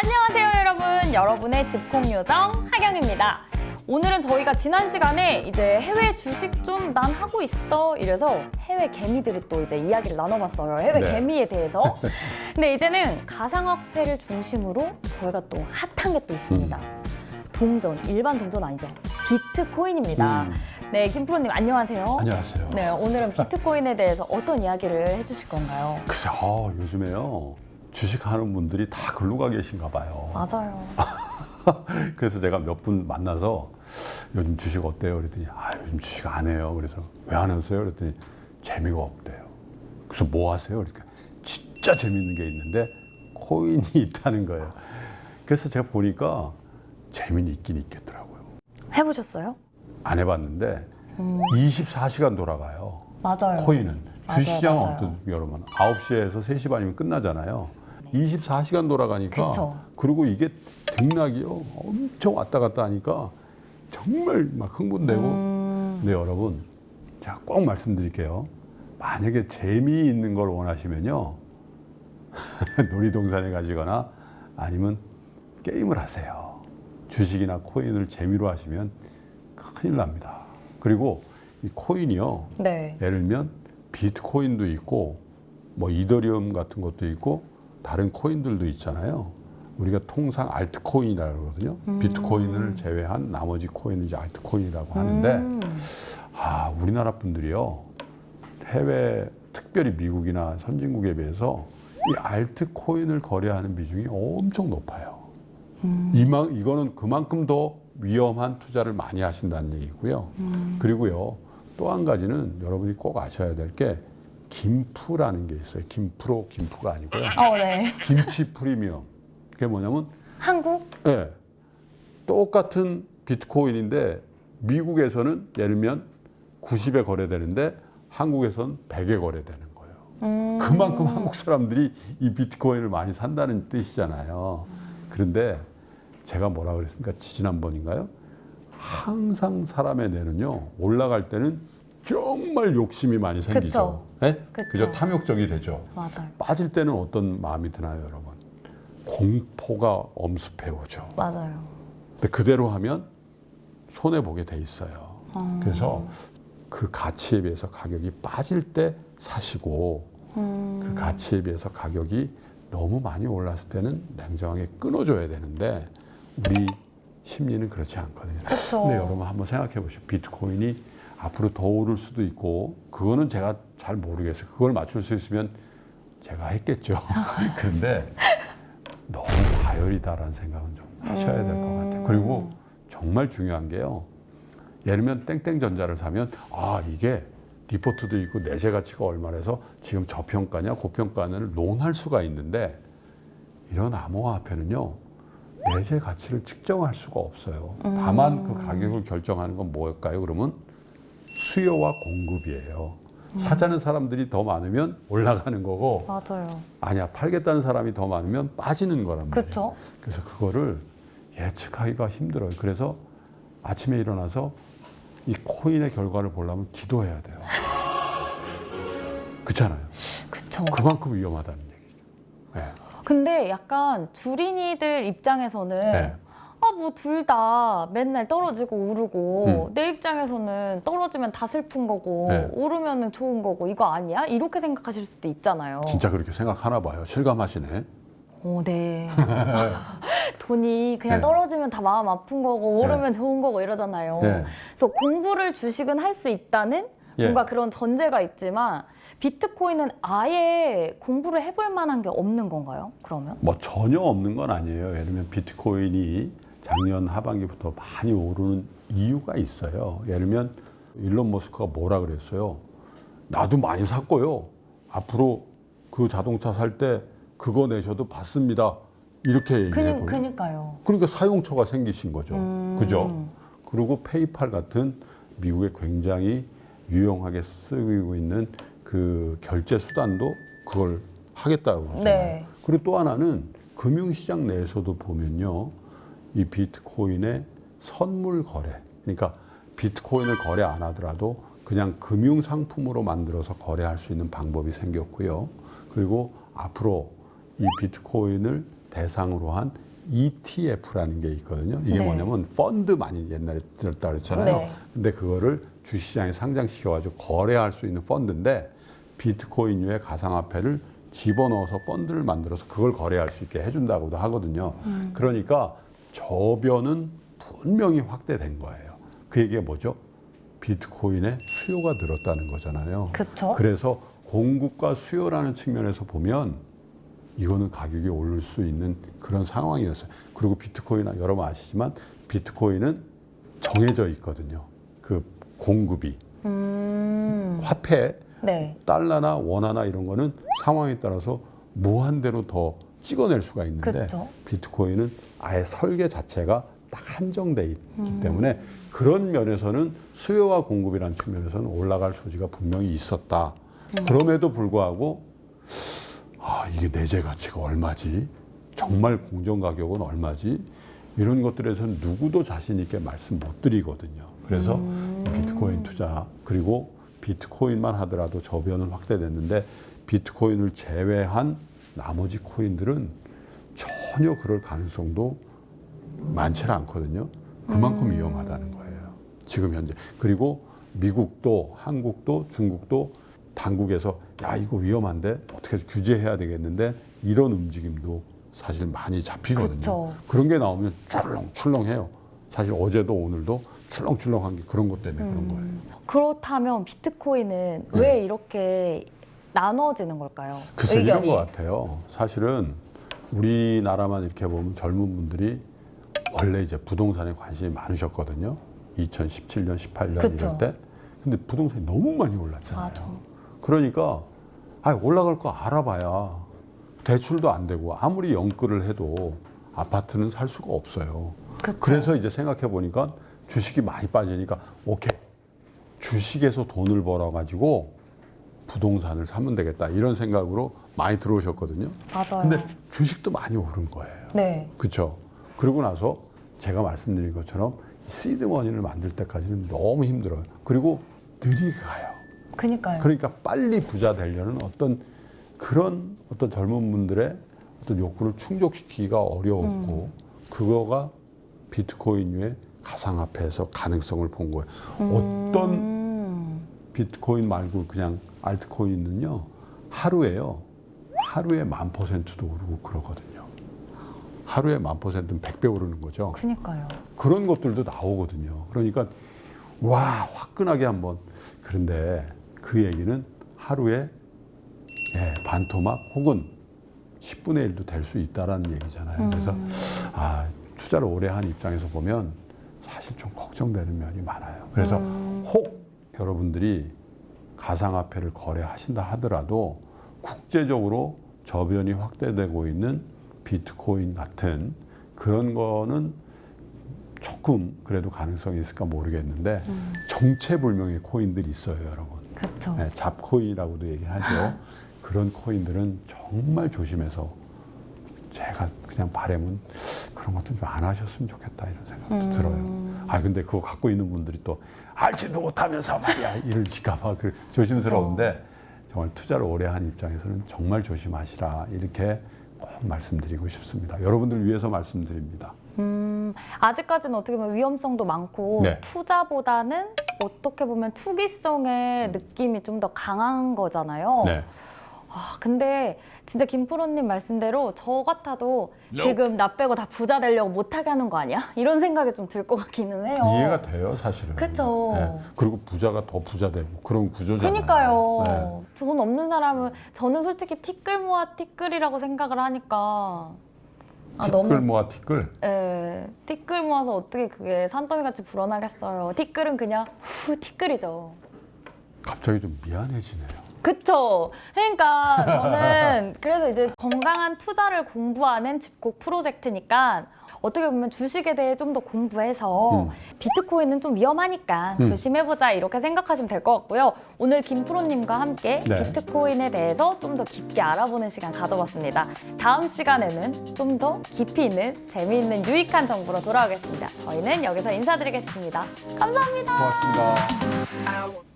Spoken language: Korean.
안녕하세요 여러분. 여러분의 집콕요정 하경입니다. 오늘은 저희가 지난 시간에 이제 해외 주식 좀 난 하고 있어 이래서 해외 개미들이 또 이제 이야기를 나눠봤어요. 해외 네. 개미에 대해서. 근데 이제는 가상화폐를 중심으로 저희가 또 핫한 게 또 있습니다. 동전, 일반 동전 아니죠. 비트코인입니다. 네, 김 프로님 안녕하세요. 안녕하세요. 네, 오늘은 비트코인에 대해서 어떤 이야기를 해주실 건가요? 글쎄, 요즘에요. 주식하는 분들이 다 글로 가 계신가 봐요. 맞아요. 그래서 제가 몇 분 만나서 요즘 주식 어때요? 그랬더니 요즘 주식 안 해요. 그래서 왜 안 하세요? 그랬더니 재미가 없대요. 그래서 뭐 하세요? 그러니까 진짜 재밌는 게 있는데 코인이 있다는 거예요. 그래서 제가 보니까 재미는 있긴 있겠더라고요. 해보셨어요? 안 해봤는데 24시간 돌아가요. 맞아요. 코인은. 주식시장은 맞아요. 어떤 여러분 9시에서 3시 반이면 끝나잖아요. 24시간 돌아가니까 그쵸. 그리고 이게 등락이요 엄청 왔다 갔다 하니까 정말 막 흥분되고 근데 여러분 제가 꼭 말씀드릴게요. 만약에 재미있는 걸 원하시면요 놀이동산에 가시거나 아니면 게임을 하세요. 주식이나 코인을 재미로 하시면 큰일 납니다. 그리고 이 코인이요 네. 예를 들면 비트코인도 있고 뭐 이더리움 같은 것도 있고 다른 코인들도 있잖아요. 우리가 통상 알트코인이라고 그러거든요. 비트코인을 제외한 나머지 코인은 이제 알트코인이라고 하는데 우리나라 분들이요. 해외 특별히 미국이나 선진국에 비해서 이 알트코인을 거래하는 비중이 엄청 높아요. 이거는 그만큼 더 위험한 투자를 많이 하신다는 얘기고요. 그리고요. 또 한 가지는 여러분이 꼭 아셔야 될 게 김프라는 게 있어요. 김프로 김프가 아니고요. 네. 김치 프리미엄. 그게 뭐냐면 한국? 네, 똑같은 비트코인인데 미국에서는 예를 들면 90에 거래되는데 한국에서는 100에 거래되는 거예요. 그만큼 한국 사람들이 이 비트코인을 많이 산다는 뜻이잖아요. 그런데 제가 뭐라 그랬습니까? 지난번인가요? 항상 사람의 뇌는요 올라갈 때는 정말 욕심이 많이 생기죠. 네? 그죠? 탐욕적이 되죠. 맞아요. 빠질 때는 어떤 마음이 드나요, 여러분? 공포가 엄습해 오죠. 맞아요. 근데 그대로 하면 손해 보게 돼 있어요. 그래서 그 가치에 비해서 가격이 빠질 때 사시고 그 가치에 비해서 가격이 너무 많이 올랐을 때는 냉정하게 끊어줘야 되는데 우리 심리는 그렇지 않거든요. 그쵸. 근데 여러분 한번 생각해 보시죠. 비트코인이 앞으로 더 오를 수도 있고 그거는 제가 잘 모르겠어요. 그걸 맞출 수 있으면 제가 했겠죠. 그런데 너무 과열이다라는 생각은 좀 하셔야 될 것 같아요. 그리고 정말 중요한 게요. 예를 들면 땡땡전자를 사면 이게 리포트도 있고 내재 가치가 얼마라서 지금 저평가냐 고평가냐를 논할 수가 있는데 이런 암호화폐는요. 내재 가치를 측정할 수가 없어요. 다만 그 가격을 결정하는 건 뭘까요? 그러면 수요와 공급이에요. 사자는 사람들이 더 많으면 올라가는 거고 맞아요. 아니야 팔겠다는 사람이 더 많으면 빠지는 거란 말이에요. 그렇죠. 그래서 그거를 예측하기가 힘들어요. 그래서 아침에 일어나서 이 코인의 결과를 보려면 기도해야 돼요. 그렇잖아요. 그쵸. 그만큼 위험하다는 얘기죠. 네. 근데 약간 주린이들 입장에서는 네. 뭐 둘 다 맨날 떨어지고 오르고 내 입장에서는 떨어지면 다 슬픈 거고 네. 오르면 좋은 거고 이거 아니야? 이렇게 생각하실 수도 있잖아요. 진짜 그렇게 생각하나 봐요. 실감하시네. 네. 돈이 그냥 네. 떨어지면 다 마음 아픈 거고 오르면 좋은 거고 이러잖아요. 네. 그래서 공부를 주식은 할 수 있다는 예. 뭔가 그런 전제가 있지만 비트코인은 아예 공부를 해볼 만한 게 없는 건가요? 그러면? 뭐 전혀 없는 건 아니에요. 예를 들면 비트코인이 작년 하반기부터 많이 오르는 이유가 있어요. 예를 들면 일론 머스크가 뭐라 그랬어요. 나도 많이 샀고요. 앞으로 그 자동차 살 때 그거 내셔도 받습니다. 이렇게 얘기해요. 그니까요. 그러니까 사용처가 생기신 거죠. 그죠? 그리고 페이팔 같은 미국에 굉장히 유용하게 쓰이고 있는 그 결제 수단도 그걸 하겠다고 그러잖아요. 네. 그리고 또 하나는 금융시장 내에서도 보면요. 이 비트코인의 선물 거래. 그러니까 비트코인을 거래 안 하더라도 그냥 금융상품으로 만들어서 거래할 수 있는 방법이 생겼고요. 그리고 앞으로 이 비트코인을 대상으로 한 ETF라는 게 있거든요. 이게 네. 뭐냐면 펀드 많이 옛날에 들었다 그랬잖아요. 네. 근데 그거를 주시장에 상장시켜가지고 거래할 수 있는 펀드인데 비트코인류의 가상화폐를 집어넣어서 펀드를 만들어서 그걸 거래할 수 있게 해준다고도 하거든요. 그러니까 저변은 분명히 확대된 거예요. 그 얘기가 뭐죠? 비트코인의 수요가 늘었다는 거잖아요. 그쵸? 그래서 공급과 수요라는 측면에서 보면 이거는 가격이 오를 수 있는 그런 상황이었어요. 그리고 비트코인 여러분 아시지만 비트코인은 정해져 있거든요. 그 공급이. 화폐, 네. 달러나 원화나 이런 거는 상황에 따라서 무한대로 더 찍어낼 수가 있는데 그쵸. 비트코인은 아예 설계 자체가 딱 한정돼 있기 때문에 그런 면에서는 수요와 공급이라는 측면에서는 올라갈 소지가 분명히 있었다. 그럼에도 불구하고 이게 내재 가치가 얼마지? 정말 공정 가격은 얼마지? 이런 것들에서는 누구도 자신 있게 말씀 못 드리거든요. 그래서 비트코인 투자 그리고 비트코인만 하더라도 저변은 확대됐는데 비트코인을 제외한 나머지 코인들은 전혀 그럴 가능성도 많지 않거든요. 그만큼 위험하다는 거예요. 지금 현재. 그리고 미국도 한국도 중국도 당국에서 야 이거 위험한데 어떻게 규제해야 되겠는데 이런 움직임도 사실 많이 잡히거든요. 그쵸. 그런 게 나오면 출렁출렁해요. 사실 어제도 오늘도 출렁출렁한 게 그런 것 때문에 그런 거예요. 그렇다면 비트코인은 왜 이렇게 나눠지는 걸까요? 글쎄 이런 의견이. 것 같아요. 사실은 우리나라만 이렇게 보면 젊은 분들이 원래 이제 부동산에 관심이 많으셨거든요. 2017년, 18년 그쵸. 이럴 때. 근데 부동산이 너무 많이 올랐잖아요. 맞아. 그러니까 올라갈 거 알아봐야 대출도 안 되고 아무리 연끌을 해도 아파트는 살 수가 없어요. 그쵸. 그래서 이제 생각해 보니까 주식이 많이 빠지니까 오케이 주식에서 돈을 벌어가지고 부동산을 사면 되겠다 이런 생각으로 많이 들어오셨거든요. 맞아요. 근데 주식도 많이 오른 거예요. 네. 그렇죠. 그러고 나서 제가 말씀드린 것처럼 시드머니를 만들 때까지는 너무 힘들어요. 그리고 느리게 가요. 그니까요. 그러니까 빨리 부자 되려는 그런 젊은 분들의 어떤 욕구를 충족시키기가 어려웠고 그거가 비트코인류의 가상화폐에서 가능성을 본 거예요. 어떤 비트코인 말고 그냥 알트코인은요 하루에 10,000%도 오르고 그러거든요. 하루에 10,000%는 100배 오르는 거죠. 그니까요. 그런 것들도 나오거든요. 그러니까 와 화끈하게 한번. 그런데 그 얘기는 하루에 반토막 혹은 10분의 1도 될 수 있다라는 얘기잖아요. 그래서 투자를 오래 한 입장에서 보면 사실 좀 걱정되는 면이 많아요. 그래서 혹 여러분들이 가상화폐를 거래하신다 하더라도 국제적으로 저변이 확대되고 있는 비트코인 같은 그런 거는 조금 그래도 가능성이 있을까 모르겠는데 정체불명의 코인들이 있어요, 여러분. 그렇죠. 잡코인이라고도 얘기하죠. 그런 코인들은 정말 조심해서 제가 그냥 바람은 그런 것도 좀 안 하셨으면 좋겠다 이런 생각도 들어요. 근데 그거 갖고 있는 분들이 또 알지도 못하면서 말이야 이럴까봐 조심스러운데 정말 투자를 오래 한 입장에서는 정말 조심하시라 이렇게 꼭 말씀드리고 싶습니다. 여러분들 위해서 말씀드립니다. 아직까지는 어떻게 보면 위험성도 많고 네. 투자보다는 어떻게 보면 투기성의 느낌이 좀 더 강한 거잖아요. 네. 근데 진짜 김프로님 말씀대로 저 같아도 지금 나 빼고 다 부자 되려고 못하게 하는 거 아니야? 이런 생각이 좀 들 것 같기는 해요. 이해가 돼요, 사실은. 그쵸. 네. 그리고 부자가 더 부자 되고 그런 구조잖아요. 그러니까요. 네. 돈 없는 사람은 저는 솔직히 티끌 모아 티끌이라고 생각을 하니까 티끌 모아 티끌. 티끌 모아서 어떻게 그게 산더미같이 불어나겠어요. 티끌은 그냥 티끌이죠. 갑자기 좀 미안해지네요. 그쵸. 그러니까 저는 그래서 이제 건강한 투자를 공부하는 집콕 프로젝트니까 어떻게 보면 주식에 대해 좀 더 공부해서 비트코인은 좀 위험하니까 조심해보자 이렇게 생각하시면 될 것 같고요. 오늘 김프로님과 함께 네. 비트코인에 대해서 좀 더 깊게 알아보는 시간 가져봤습니다. 다음 시간에는 좀 더 깊이 있는 재미있는 유익한 정보로 돌아오겠습니다. 저희는 여기서 인사드리겠습니다. 감사합니다. 고맙습니다.